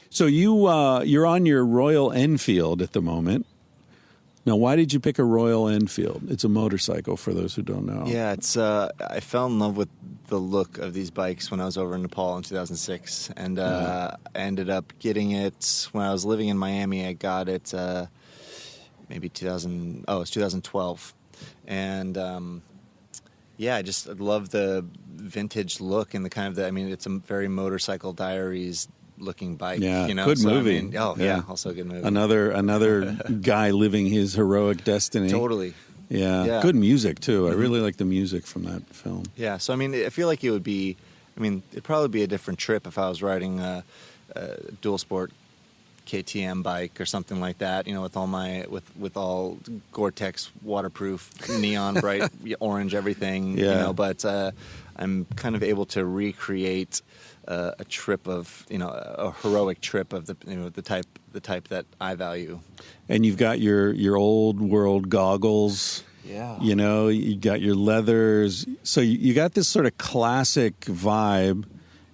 So you're on your Royal Enfield at the moment. Now, why did you pick a Royal Enfield? It's a motorcycle, for those who don't know. Yeah, it's. I fell in love with the look of these bikes when I was over in Nepal in 2006, and I ended up getting it when I was living in Miami. I got it maybe 2000. Oh, it's 2012, and I just love the vintage look and the kind of I mean, it's a very Motorcycle Diaries looking bike. Yeah, you know? good movie. I mean, also a good movie. Another guy living his heroic destiny. Totally. Yeah, good music too. I really like the music from that film. Yeah, so I mean, I feel like it would be. I mean, it'd probably be a different trip if I was riding a dual sport KTM bike or something like that. You know, with all my with all Gore-Tex waterproof, neon bright orange everything. Yeah. You know, but I'm kind of able to recreate a trip of a heroic trip of the type that I value. And you've got your old world goggles. Yeah. You know, you got your leathers. So you got this sort of classic vibe,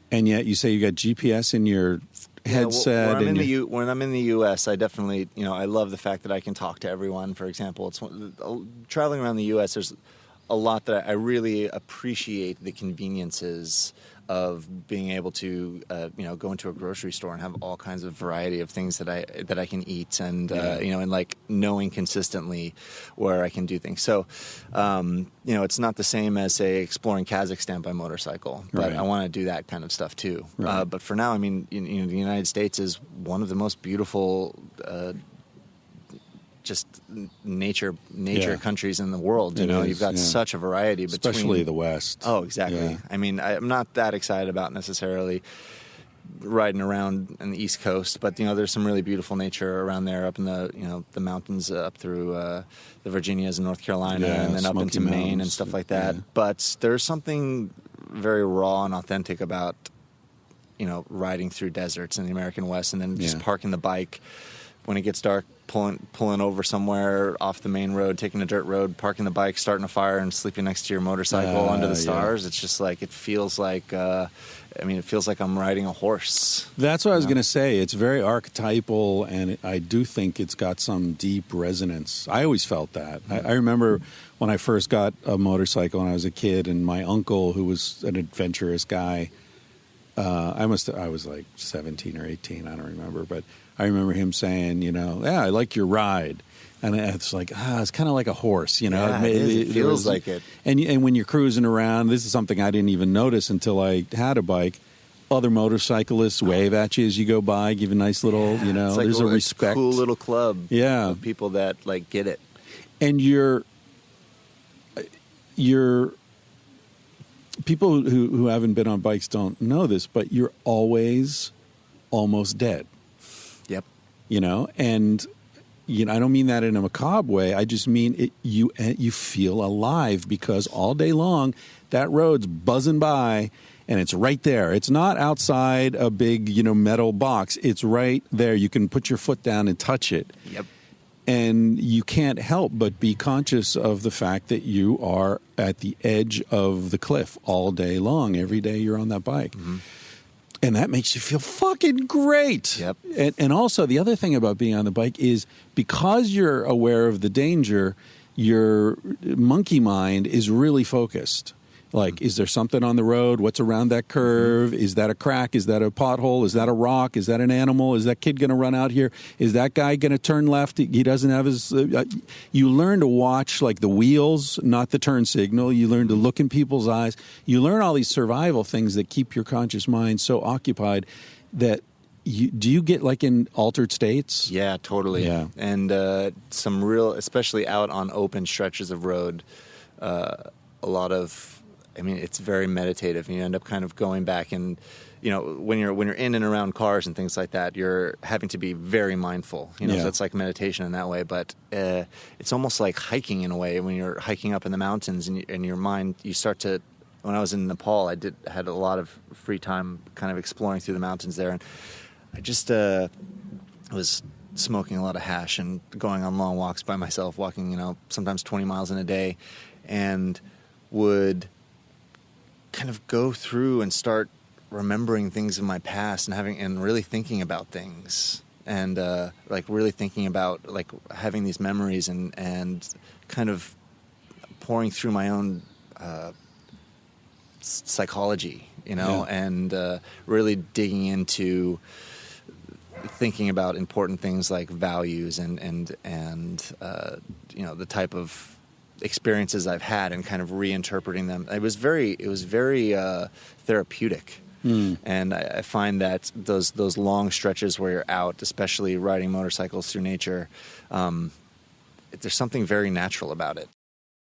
and yet you say you got GPS in your headset. When I'm in the U.S., I definitely, I love the fact that I can talk to everyone. For example, traveling around the U.S., there's a lot that I really appreciate the conveniences of being able to, go into a grocery store and have all kinds of variety of things that I can eat, and and like knowing consistently where I can do things. So, it's not the same as say exploring Kazakhstan by motorcycle, but I want to do that kind of stuff too. Right. But for now, I mean, the United States is one of the most beautiful. Just nature countries in the world. You've got such a variety between, especially the West. Oh, exactly. Yeah. I mean, I'm not that excited about necessarily riding around on the East Coast, but there's some really beautiful nature around there, up in the the mountains up through the Virginias and North Carolina, and then up into Maine and stuff like that. Yeah. But there's something very raw and authentic about riding through deserts in the American West, and then just parking the bike when it gets dark, pulling over somewhere off the main road, taking a dirt road, parking the bike, starting a fire, and sleeping next to your motorcycle under the stars. Yeah. It's just like, it feels like, it feels like I'm riding a horse. That's what I was going to say. It's very archetypal, and I do think it's got some deep resonance. I always felt that. I remember when I first got a motorcycle when I was a kid, and my uncle, who was an adventurous guy, I was like 17 or 18, I don't remember, but I remember him saying, I like your ride. And it's like, it's kind of like a horse, Yeah, it feels like it. And when you're cruising around, this is something I didn't even notice until I had a bike. Other motorcyclists wave at you as you go by, give a nice little, it's like there's a respect. Cool little club of people that get it. And you're people who haven't been on bikes don't know this, but you're always almost dead. Yep. And I don't mean that in a macabre way. I just mean you feel alive, because all day long that road's buzzing by and it's right there. It's not outside a big, metal box. It's right there. You can put your foot down and touch it. Yep. And you can't help but be conscious of the fact that you are at the edge of the cliff all day long. Every day you're on that bike. Mm-hmm. And that makes you feel fucking great. Yep. And also, the other thing about being on the bike is, because you're aware of the danger, your monkey mind is really focused. Like, is there something on the road? What's around that curve? Is that a crack? Is that a pothole? Is that a rock? Is that an animal? Is that kid going to run out here? Is that guy going to turn left? He doesn't have his... you learn to watch, like, the wheels, not the turn signal. You learn to look in people's eyes. You learn all these survival things that keep your conscious mind so occupied that... do you get, like, in altered states? Yeah, totally. Yeah. And some real... especially out on open stretches of road, a lot of... it's very meditative, and you end up kind of going back and, when you're in and around cars and things like that, you're having to be very mindful, so it's like meditation in that way. But it's almost like hiking in a way. When you're hiking up in the mountains and your mind, you start to, when I was in Nepal, I had a lot of free time kind of exploring through the mountains there. And I just was smoking a lot of hash and going on long walks by myself, walking, sometimes 20 miles in a day, and would kind of go through and start remembering things in my past and really thinking about things, and like really thinking about like having these memories and kind of pouring through my own psychology, and really digging into thinking about important things like values and the type of experiences I've had, and kind of reinterpreting them. It was very therapeutic. And I find that those long stretches where you're out, especially riding motorcycles through nature, there's something very natural about it.